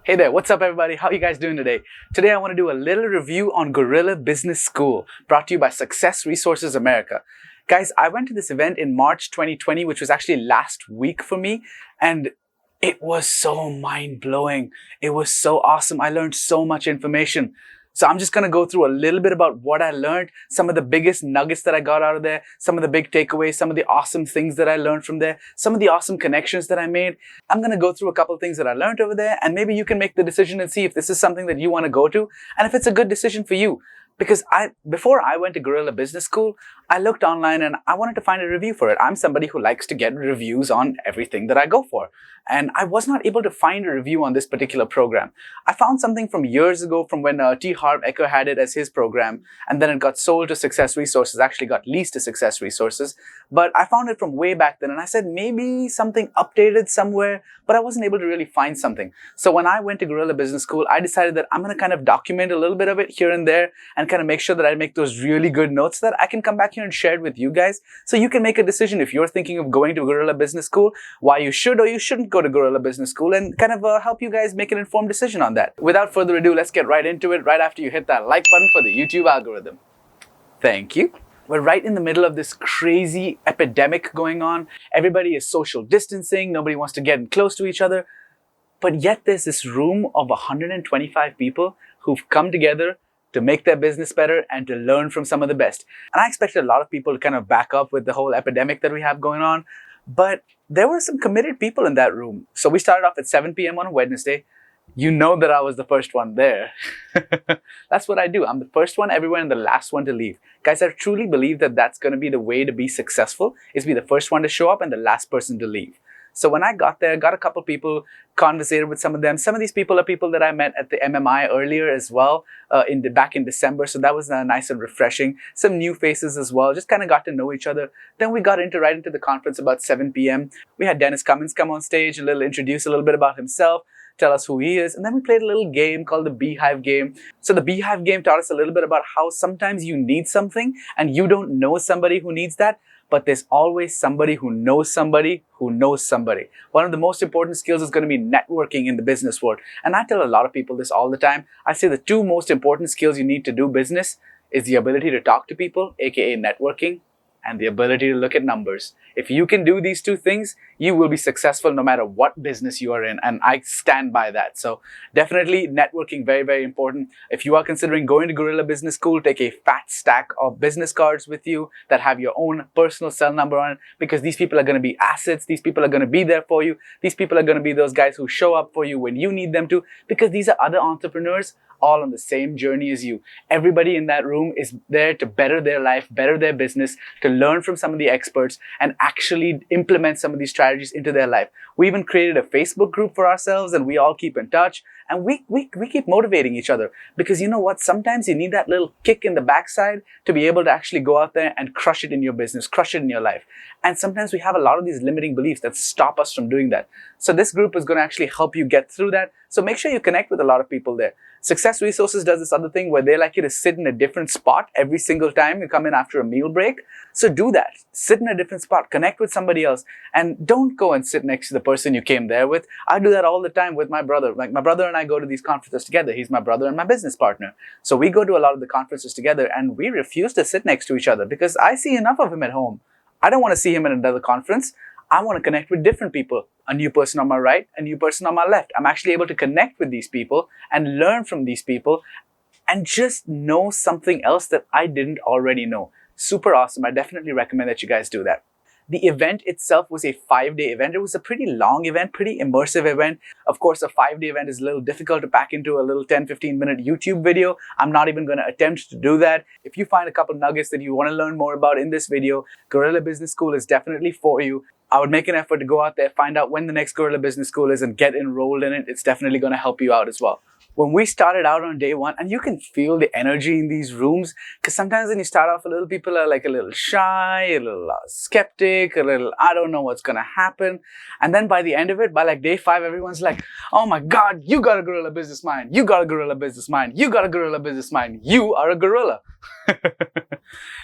Hey there, what's up everybody? How are you guys doing today? Today I want to do a little review on Guerrilla Business School, brought to you by Success Resources America. Guys, I went to this event in March 2020, which was actually last week for me, and it was so mind-blowing. It was so awesome. I learned so much information. So I'm just going to go through a little bit about what I learned, some of the biggest nuggets that I got out of there, some of the big takeaways, some of the awesome things that I learned from there, some of the awesome connections that I made. I'm going to go through a couple of things that I learned over there, and maybe you can make the decision and see if this is something that you want to go to and if it's a good decision for you. Because before I went to Guerrilla Business School, I looked online and I wanted to find a review for it. I'm somebody who likes to get reviews on everything that I go for. And I was not able to find a review on this particular program. I found something from years ago from when T. Harv Eker had it as his program, and then it got sold to Success Resources, actually got leased to Success Resources. But I found it from way back then, and I said maybe something updated somewhere, but I wasn't able to really find something. So when I went to Guerrilla Business School, I decided that I'm going to kind of document a little bit of it here and there and kind of make sure that I make those really good notes that I can come back here and share it with you guys, so you can make a decision if you're thinking of going to Guerrilla Business School, why you should or you shouldn't go to Guerrilla Business School, and kind of help you guys make an informed decision on that. Without further ado, let's get right into it right after you hit that like button for the YouTube algorithm. Thank you. We're right in the middle of this crazy epidemic going on. Everybody is social distancing. Nobody wants to get close to each other. But yet there's this room of 125 people who've come together to make their business better and to learn from some of the best. And I expected a lot of people to kind of back up with the whole epidemic that we have going on. But there were some committed people in that room. So we started off at 7 p.m. on a Wednesday. You know that I was the first one there. That's what I do. I'm the first one everywhere and the last one to leave. Guys, I truly believe that that's going to be the way to be successful, is be the first one to show up and the last person to leave. So when I got there, got a couple people, conversated with some of them. Some of these people are people that I met at the MMI earlier as well, back in December. So that was nice and refreshing. Some new faces as well. Just kind of got to know each other. Then we got right into the conference about 7 p.m. We had Dennis Cummins come on stage, introduce a little bit about himself, tell us who he is. And then we played a little game called the Beehive game. So the Beehive game taught us a little bit about how sometimes you need something and you don't know somebody who needs that, but there's always somebody who knows somebody who knows somebody. One of the most important skills is going to be networking in the business world. And I tell a lot of people this all the time. I say the two most important skills you need to do business is the ability to talk to people, aka networking, and the ability to look at numbers. If you can do these two things, you will be successful no matter what business you are in, and I stand by that. So definitely networking, very, very important. If you are considering going to Guerrilla Business School, take a fat stack of business cards with you that have your own personal cell number on it, because these people are going to be assets. These people are going to be there for you. These people are going to be those guys who show up for you when you need them to, because these are other entrepreneurs all on the same journey as you. Everybody in that room is there to better their life, better their business, to learn from some of the experts and actually implement some of these strategies into their life. We even created a Facebook group for ourselves, and we all keep in touch, and we keep motivating each other, because you know what? Sometimes you need that little kick in the backside to be able to actually go out there and crush it in your business, crush it in your life. And sometimes we have a lot of these limiting beliefs that stop us from doing that. So this group is going to actually help you get through that. So make sure you connect with a lot of people there. Success Resources does this other thing where they like you to sit in a different spot every single time you come in after a meal break. So do that. Sit in a different spot. Connect with somebody else. And don't go and sit next to the person you came there with. I do that all the time with my brother. Like, my brother and I go to these conferences together. He's my brother and my business partner. So we go to a lot of the conferences together, and we refuse to sit next to each other because I see enough of him at home. I don't want to see him at another conference. I want to connect with different people. A new person on my right, a new person on my left. I'm actually able to connect with these people and learn from these people and just know something else that I didn't already know. Super awesome. I definitely recommend that you guys do that. The event itself was a 5-day event. It was a pretty long event, pretty immersive event. Of course, a 5-day event is a little difficult to pack into a little 10-15 minute YouTube video. I'm not even going to attempt to do that. If you find a couple nuggets that you want to learn more about in this video, Guerrilla Business School is definitely for you. I would make an effort to go out there, find out when the next Guerrilla Business School is, and get enrolled in it. It's definitely going to help you out as well. When we started out on day one, and you can feel the energy in these rooms, because sometimes when you start off a little, people are like a little shy, a little skeptic, a little, I don't know what's going to happen. And then by the end of it, by like day 5, everyone's like, oh my God, you got a guerrilla business mind. You got a guerrilla business mind. You got a guerrilla business mind. You are a gorilla.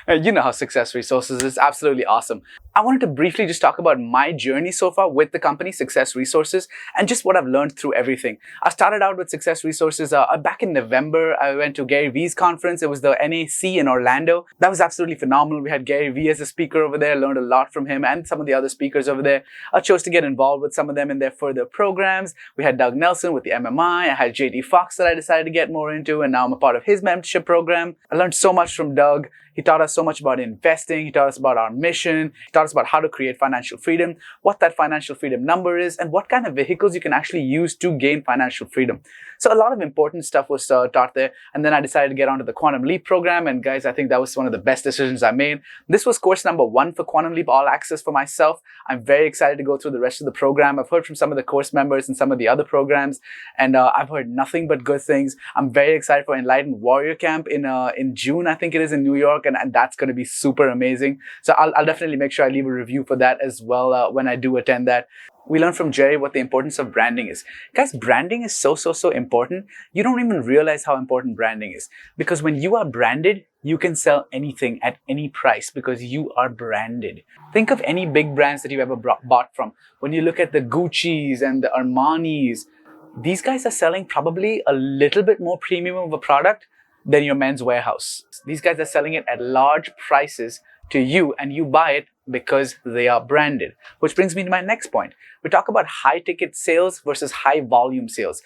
You know how Success Resources is absolutely awesome. I wanted to briefly just talk about my journey so far with the company Success Resources and just what I've learned through everything. I started out with Success Resources back in November. I went to Gary Vee's conference. It was the NAC in Orlando. That was absolutely phenomenal. We had Gary Vee as a speaker over there. Learned a lot from him and some of the other speakers over there. I chose to get involved with some of them in their further programs. We had Doug Nelson with the MMI. I had JD Fox that I decided to get more into, and now I'm a part of his mentorship program. I learned so much from Doug. He taught us so much about investing. He taught us about our mission. He taught us about how to create financial freedom, what that financial freedom number is, and what kind of vehicles you can actually use to gain financial freedom. So a lot of important stuff was taught there. And then I decided to get onto the Quantum Leap program. And guys, I think that was one of the best decisions I made. This was course number 1 for Quantum Leap All Access for myself. I'm very excited to go through the rest of the program. I've heard from some of the course members and some of the other programs, and I've heard nothing but good things. I'm very excited for Enlightened Warrior Camp in June, I think it is, in New York. And that's going to be super amazing. So I'll definitely make sure I leave a review for that as well when I do attend that. We learned from Jerry what the importance of branding is. Guys, branding is so important. You don't even realize how important branding is. Because when you are branded, you can sell anything at any price because you are branded. Think of any big brands that you've ever bought from. When you look at the Gucci's and the Armani's, these guys are selling probably a little bit more premium of a product than your Men's Warehouse. These guys are selling it at large prices to you, and you buy it because they are branded. Which brings me to my next point. We talk about high ticket sales versus high volume sales.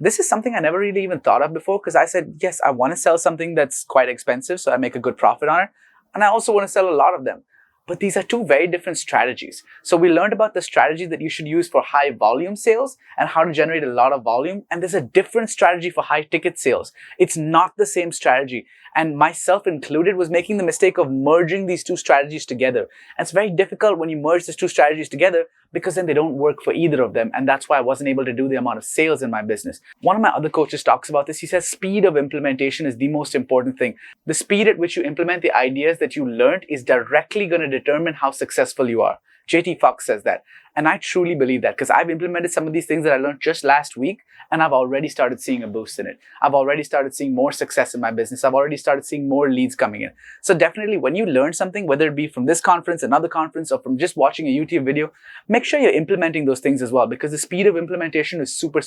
This is something I never really even thought of before, because I said, yes, I want to sell something that's quite expensive so I make a good profit on it. And I also want to sell a lot of them. But these are two very different strategies. So we learned about the strategy that you should use for high volume sales and how to generate a lot of volume. And there's a different strategy for high ticket sales. It's not the same strategy. And myself included was making the mistake of merging these two strategies together. And it's very difficult when you merge these two strategies together, because then they don't work for either of them. And that's why I wasn't able to do the amount of sales in my business. One of my other coaches talks about this. He says speed of implementation is the most important thing. The speed at which you implement the ideas that you learned is directly going to determine how successful you are. JT Fox says that. And I truly believe that, because I've implemented some of these things that I learned just last week, and I've already started seeing a boost in it. I've already started seeing more success in my business. I've already started seeing more leads coming in. So definitely when you learn something, whether it be from this conference, another conference, or from just watching a YouTube video, make sure you're implementing those things as well, because the speed of implementation is super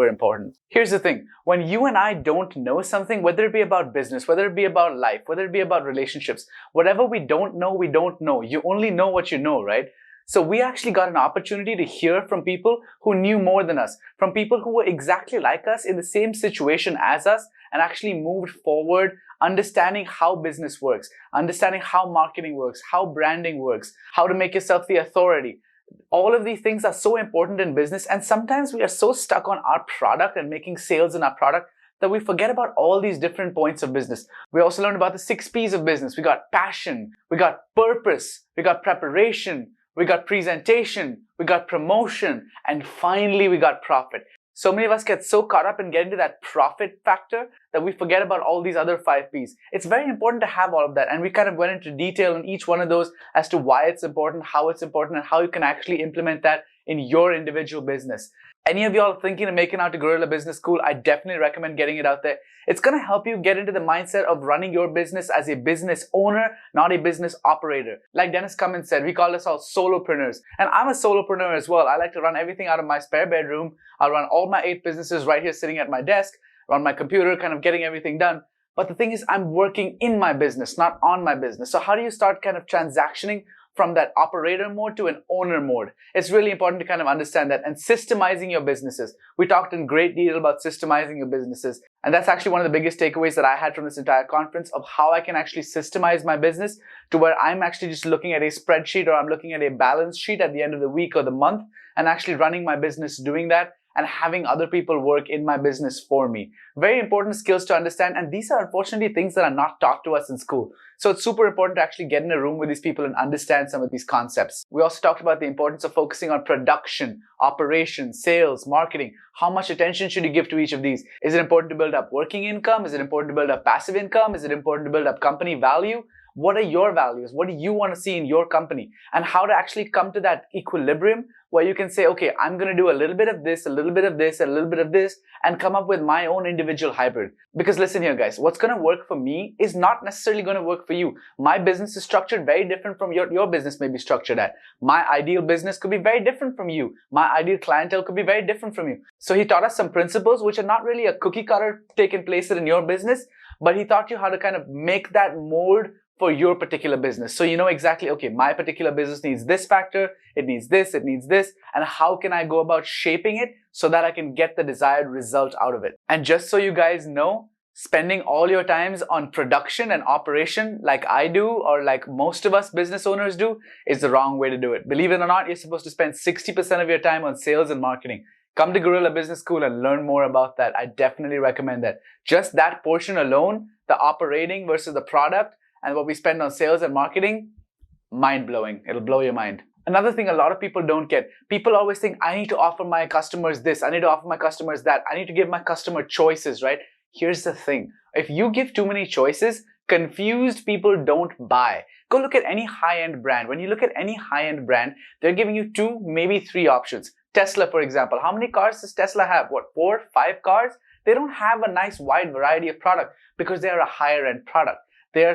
important. Here's the thing. When you and I don't know something, whether it be about business, whether it be about life, whether it be about relationships, whatever we don't know, we don't know. You only know what you know, right? So we actually got an opportunity to hear from people who knew more than us, from people who were exactly like us in the same situation as us, and actually moved forward, understanding how business works, understanding how marketing works, how branding works, how to make yourself the authority. All of these things are so important in business, and sometimes we are so stuck on our product and making sales in our product that we forget about all these different points of business. We also learned about the 6 P's of business. We got passion, we got purpose, we got preparation, we got presentation, we got promotion, and finally we got profit. So many of us get so caught up in getting to that profit factor that we forget about all these other 5 P's. It's very important to have all of that, and we kind of went into detail on each one of those as to why it's important, and how you can actually implement that in your individual business. Any of y'all thinking of making out to Guerrilla Business School, I definitely recommend getting it out there. It's going to help you get into the mindset of running your business as a business owner, not a business operator. Like Dennis Cummins said, we call us all solopreneurs. And I'm a solopreneur as well. I like to run everything out of my spare bedroom. I'll run all my 8 businesses right here sitting at my desk, run my computer, kind of getting everything done. But the thing is, I'm working in my business, not on my business. So how do you start kind of transactioning from that operator mode to an owner mode? It's really important to kind of understand that, and systemizing your businesses. We talked in great detail about systemizing your businesses. And that's actually one of the biggest takeaways that I had from this entire conference, of how I can actually systemize my business to where I'm actually just looking at a spreadsheet, or I'm looking at a balance sheet at the end of the week or the month, and actually running my business doing that, and having other people work in my business for me. Very important skills to understand, and these are unfortunately things that are not taught to us in school. So it's super important to actually get in a room with these people and understand some of these concepts. We also talked about the importance of focusing on production, operations, sales, marketing. How much attention should you give to each of these? Is it important to build up working income? Is it important to build up passive income? Is it important to build up company value? What are your values? What do you want to see in your company? And how to actually come to that equilibrium where you can say, okay, I'm going to do a little bit of this, a little bit of this, a little bit of this, and come up with my own individual hybrid. Because listen here, guys, what's going to work for me is not necessarily going to work for you. My business is structured very different from your business may be structured at. My ideal business could be very different from you. My ideal clientele could be very different from you. So he taught us some principles which are not really a cookie cutter taking place in your business, but he taught you how to kind of make that mold for your particular business. So you know exactly, okay, my particular business needs this factor, it needs this, and how can I go about shaping it so that I can get the desired result out of it. And just so you guys know, spending all your times on production and operation like I do, or like most of us business owners do, is the wrong way to do it. Believe it or not, you're supposed to spend 60% of your time on sales and marketing. Come to Guerrilla Business School and learn more about that. I definitely recommend that. Just that portion alone, the operating versus the product, and what we spend on sales and marketing, mind-blowing. It'll blow your mind. Another thing a lot of people don't get, people always think, I need to offer my customers this, I need to offer my customers that, I need to give my customer choices, right? Here's the thing. If you give too many choices, confused people don't buy. Go look at any high-end brand. When you look at any high-end brand, they're giving you 2, maybe 3 options. Tesla, for example. How many cars does Tesla have? What, 4, 5 cars? They don't have a nice wide variety of product because they are a higher-end product. They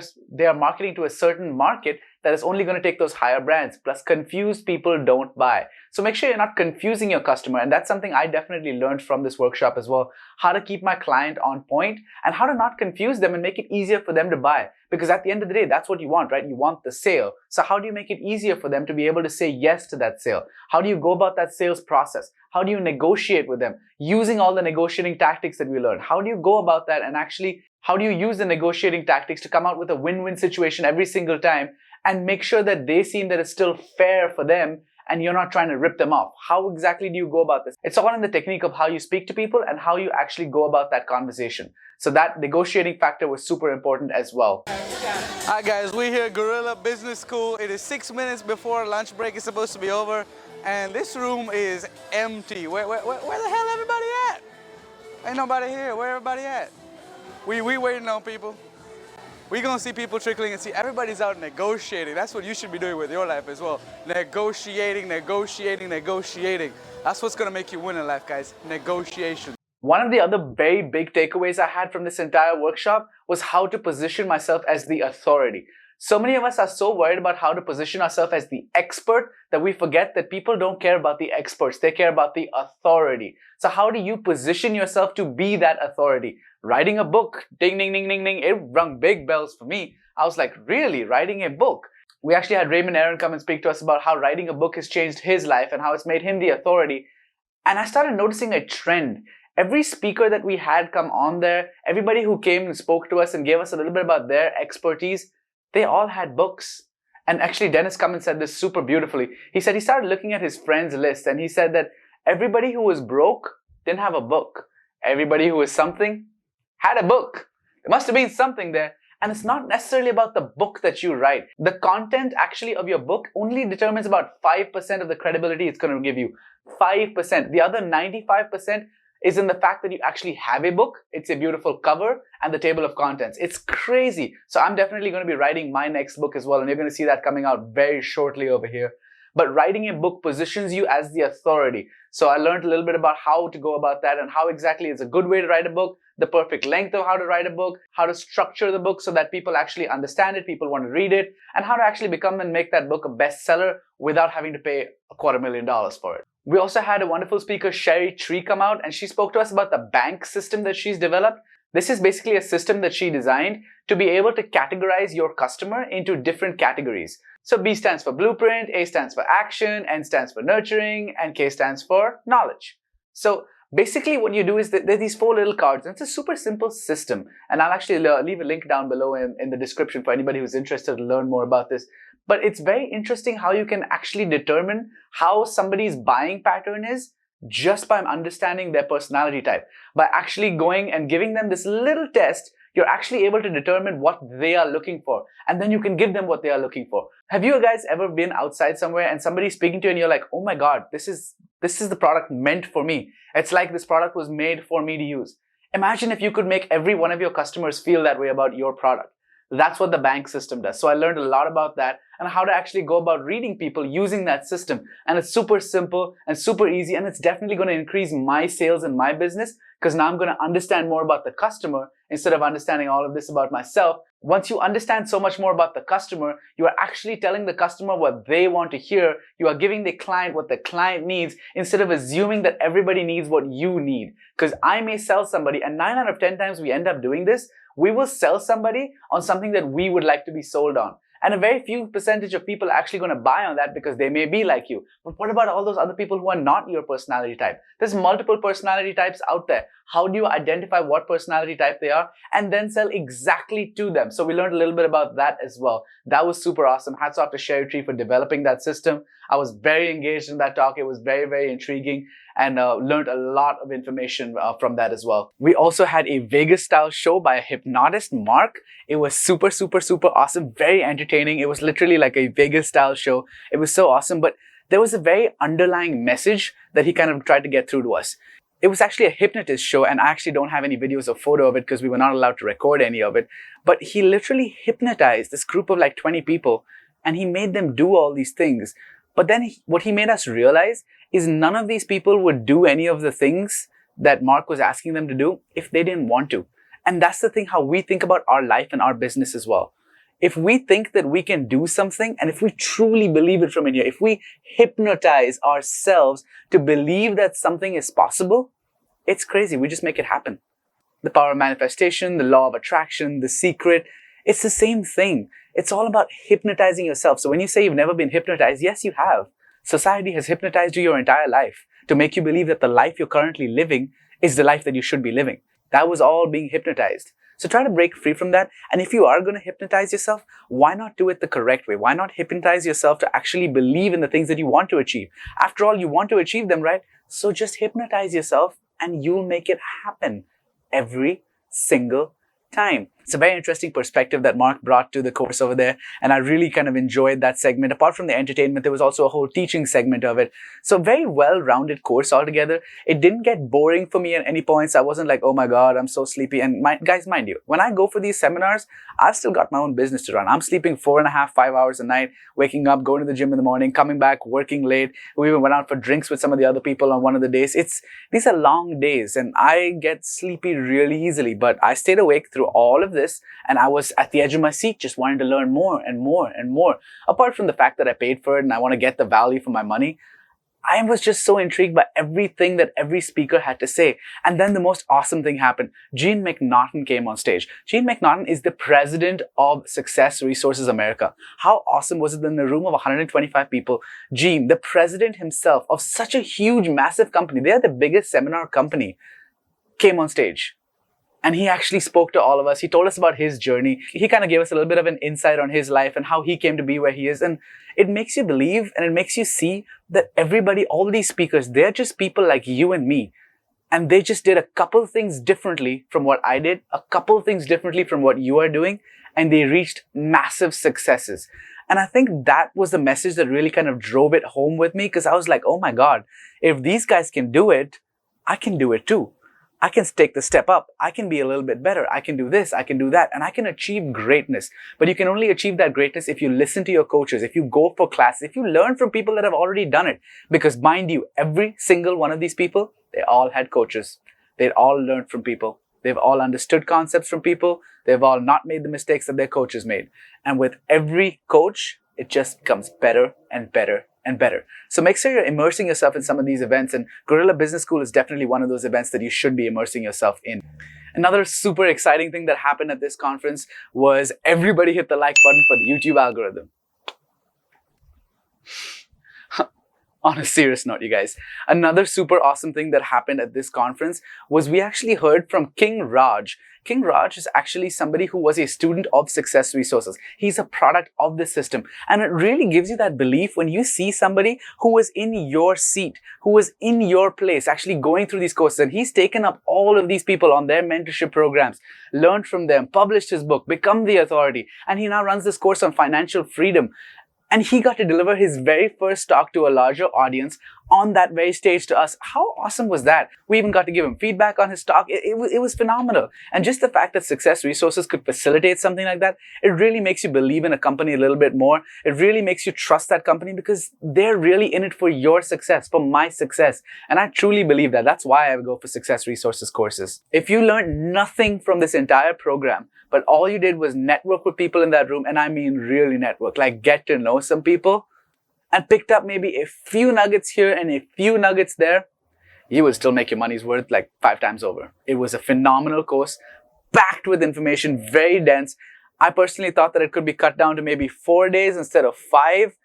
are marketing to a certain market that is only going to take those higher brands. Plus, confused people don't buy. So make sure you're not confusing your customer. And that's something I definitely learned from this workshop as well. How to keep my client on point and how to not confuse them and make it easier for them to buy. Because at the end of the day, that's what you want, right? You want the sale. So how do you make it easier for them to be able to say yes to that sale? How do you go about that sales process? How do you negotiate with them? Using all the negotiating tactics that we learned. How do you go about that and actually how do you use the negotiating tactics to come out with a win-win situation every single time and make sure that they seem that it's still fair for them and you're not trying to rip them off? How exactly do you go about this? It's all in the technique of how you speak to people and how you actually go about that conversation. So that negotiating factor was super important as well. Hi guys, we're here at Guerrilla Business School. It is 6 minutes before lunch break is supposed to be over and this room is empty. Where the hell everybody at? Ain't nobody here. Where everybody at? We waiting on people. We're gonna see people trickling and see everybody's out negotiating. That's what you should be doing with your life as well. Negotiating, negotiating, negotiating. That's what's gonna make you win in life, guys. Negotiation. One of the other very big takeaways I had from this entire workshop was how to position myself as the authority. So many of us are so worried about how to position ourselves as the expert that we forget that people don't care about the experts. They care about the authority. So how do you position yourself to be that authority? Writing a book, ding, ding, ding, ding, ding. It rung big bells for me. I was like, really? Writing a book? We actually had Raymond Aaron come and speak to us about how writing a book has changed his life and how it's made him the authority. And I started noticing a trend. Every speaker that we had come on there, everybody who came and spoke to us and gave us a little bit about their expertise, they all had books. And actually Dennis Cummins said this super beautifully. He said he started looking at his friends list and he said that everybody who was broke didn't have a book. Everybody who was something had a book. There must have been something there. And it's not necessarily about the book that you write. The content actually of your book only determines about 5% of the credibility it's going to give you. 5%. The other 95% is in the fact that you actually have a book. It's a beautiful cover and the table of contents. It's crazy. So I'm definitely going to be writing my next book as well. And you're going to see that coming out very shortly over here. But writing a book positions you as the authority. So I learned a little bit about how to go about that and how exactly is a good way to write a book, the perfect length of how to write a book, how to structure the book so that people actually understand it, people want to read it, and how to actually become and make that book a bestseller without having to pay $250,000 for it. We also had a wonderful speaker, Sherry Tree, come out and she spoke to us about the b.a.n.k system that she's developed. This is basically a system that she designed to be able to categorize your customer into different categories. So B stands for blueprint, A stands for action, N stands for nurturing, and K stands for knowledge. So basically what you do is that there are these 4 little cards and it's a super simple system. And I'll actually leave a link down below in the description for anybody who's interested to learn more about this. But it's very interesting how you can actually determine how somebody's buying pattern is just by understanding their personality type. By actually going and giving them this little test, you're actually able to determine what they are looking for. And then you can give them what they are looking for. Have you guys ever been outside somewhere and somebody's speaking to you and you're like, oh my God, this is the product meant for me. It's like this product was made for me to use. Imagine if you could make every one of your customers feel that way about your product. That's what the b.a.n.k system does. So I learned a lot about that and how to actually go about reading people using that system. And it's super simple and super easy, and it's definitely going to increase my sales and my business because now I'm going to understand more about the customer instead of understanding all of this about myself. Once you understand so much more about the customer, you are actually telling the customer what they want to hear. You are giving the client what the client needs instead of assuming that everybody needs what you need. Because I may sell somebody, and 9 out of 10 times we end up doing this. We will sell somebody on something that we would like to be sold on. And a very few percentage of people are actually going to buy on that because they may be like you. But what about all those other people who are not your personality type? There's multiple personality types out there. How do you identify what personality type they are and then sell exactly to them? So we learned a little bit about that as well. That was super awesome. Hats off to Sherry Tree for developing that system. I was very engaged in that talk. It was very, very intriguing, and learned a lot of information from that as well. We also had a Vegas style show by a hypnotist, Mark. It was super, super, super awesome. Very entertaining. It was literally like a Vegas style show. It was so awesome, but there was a very underlying message that he kind of tried to get through to us. It was actually a hypnotist show, and I actually don't have any videos or photo of it because we were not allowed to record any of it. But he literally hypnotized this group of like 20 people, and he made them do all these things. But then what he made us realize is none of these people would do any of the things that Mark was asking them to do if they didn't want to. And that's the thing, how we think about our life and our business as well. If we think that we can do something, and if we truly believe it from in here, if we hypnotize ourselves to believe that something is possible, it's crazy. We just make it happen. The power of manifestation, the law of attraction, the secret, it's the same thing. It's all about hypnotizing yourself. So when you say you've never been hypnotized, yes, you have. Society has hypnotized you your entire life to make you believe that the life you're currently living is the life that you should be living. That was all being hypnotized. So try to break free from that. And if you are going to hypnotize yourself, why not do it the correct way? Why not hypnotize yourself to actually believe in the things that you want to achieve? After all, you want to achieve them, right? So just hypnotize yourself and you'll make it happen every single time. It's a very interesting perspective that Mark brought to the course over there, and I really kind of enjoyed that segment. Apart from the entertainment, there was also a whole teaching segment of it. So very well-rounded course altogether. It didn't get boring for me at any points. I wasn't like, oh my God, I'm so sleepy. And guys, mind you, when I go for these seminars, I've still got my own business to run. I'm sleeping 4.5, 5 hours a night, waking up, going to the gym in the morning, coming back, working late. We even went out for drinks with some of the other people on one of the days. These are long days, and I get sleepy really easily, but I stayed awake through all of this, and I was at the edge of my seat just wanting to learn more and more and more. Apart from the fact that I paid for it and I want to get the value for my money, I was just so intrigued by everything that every speaker had to say. And then the most awesome thing happened. Gene McNaughton came on stage. Gene McNaughton is the president of Success Resources America. How awesome was it that in a room of 125 people, Gene, the president himself of such a huge, massive company, they are the biggest seminar company, came on stage. And he actually spoke to all of us. He told us about his journey. He kind of gave us a little bit of an insight on his life and how he came to be where he is. And it makes you believe, and it makes you see that everybody, all these speakers, they're just people like you and me. And they just did a couple things differently from what I did, a couple things differently from what you are doing, and they reached massive successes. And I think that was the message that really kind of drove it home with me, because I was like, oh my God, if these guys can do it, I can do it too. I can take the step up. I can be a little bit better. I can do this. I can do that. And I can achieve greatness. But you can only achieve that greatness if you listen to your coaches, if you go for classes, if you learn from people that have already done it. Because mind you, every single one of these people, they all had coaches. They'd all learned from people. They've all understood concepts from people. They've all not made the mistakes that their coaches made. And with every coach, it just becomes better and better and better. So make sure you're immersing yourself in some of these events, and Guerrilla Business School is definitely one of those events that you should be immersing yourself in. Another super exciting thing that happened at this conference was everybody hit the like button for the YouTube algorithm. On a serious note, you guys, another super awesome thing that happened at this conference was we actually heard from King Raj. King Raj is actually somebody who was a student of Success Resources. He's a product of the system. And it really gives you that belief when you see somebody who was in your seat, who was in your place, actually going through these courses. And he's taken up all of these people on their mentorship programs, learned from them, published his book, become the authority. And he now runs this course on financial freedom. And he got to deliver his very first talk to a larger audience on that very stage to us. How awesome was that? We even got to give him feedback on his talk. It was phenomenal. And just the fact that Success Resources could facilitate something like that, it really makes you believe in a company a little bit more. It really makes you trust that company because they're really in it for your success, for my success. And I truly believe that. That's why I go for Success Resources courses. If you learned nothing from this entire program, but all you did was network with people in that room, and I mean really network, like get to know some people, and picked up maybe a few nuggets here and a few nuggets there, you would still make your money's worth like 5 times over. It was a phenomenal course, packed with information, very dense. I personally thought that it could be cut down to maybe 4 days instead of 5,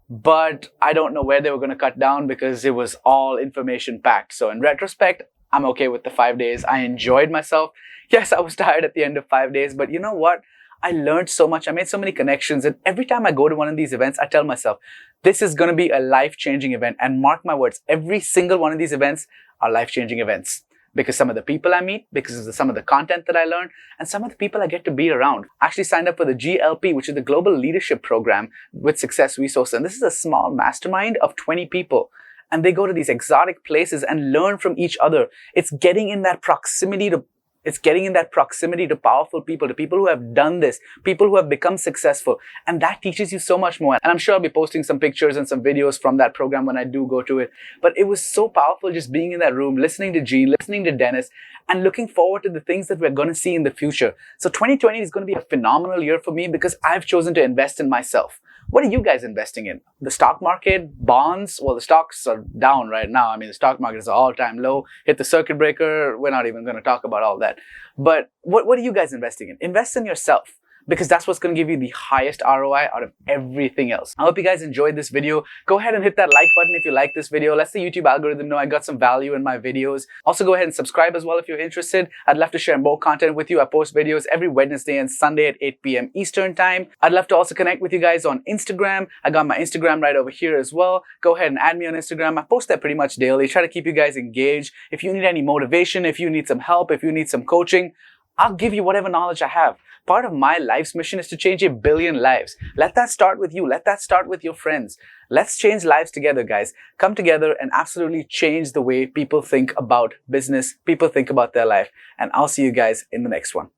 but I don't know where they were going to cut down because it was all information packed. So in retrospect, I'm okay with the 5 days. I enjoyed myself. Yes, I was tired at the end of 5 days, but you know what? I learned so much. I made so many connections. And every time I go to one of these events, I tell myself, this is going to be a life-changing event. And mark my words, every single one of these events are life-changing events. Because some of the people I meet, because of some of the content that I learn, and some of the people I get to be around. I actually signed up for the GLP, which is the Global Leadership Program with Success Resources. And this is a small mastermind of 20 people. And they go to these exotic places and learn from each other. It's getting in that proximity to powerful people, to people who have done this, people who have become successful. And that teaches you so much more. And I'm sure I'll be posting some pictures and some videos from that program when I do go to it. But it was so powerful just being in that room, listening to Gene, listening to Dennis, and looking forward to the things that we're going to see in the future. So 2020 is going to be a phenomenal year for me because I've chosen to invest in myself. What are you guys investing in? The stock market, bonds? Well, the stocks are down right now. I mean, the stock market is an all-time low. Hit the circuit breaker. We're not even going to talk about all that. But what are you guys investing in? Invest in yourself, because that's what's going to give you the highest ROI out of everything else. I hope you guys enjoyed this video. Go ahead and hit that like button if you like this video. Let the YouTube algorithm know I got some value in my videos. Also, go ahead and subscribe as well if you're interested. I'd love to share more content with you. I post videos every Wednesday and Sunday at 8 p.m. Eastern time. I'd love to also connect with you guys on Instagram. I got my Instagram right over here as well. Go ahead and add me on Instagram. I post there pretty much daily. Try to keep you guys engaged. If you need any motivation, if you need some help, if you need some coaching, I'll give you whatever knowledge I have. Part of my life's mission is to change 1 billion lives. Let that start with you. Let that start with your friends. Let's change lives together, guys. Come together and absolutely change the way people think about business, people think about their life. And I'll see you guys in the next one.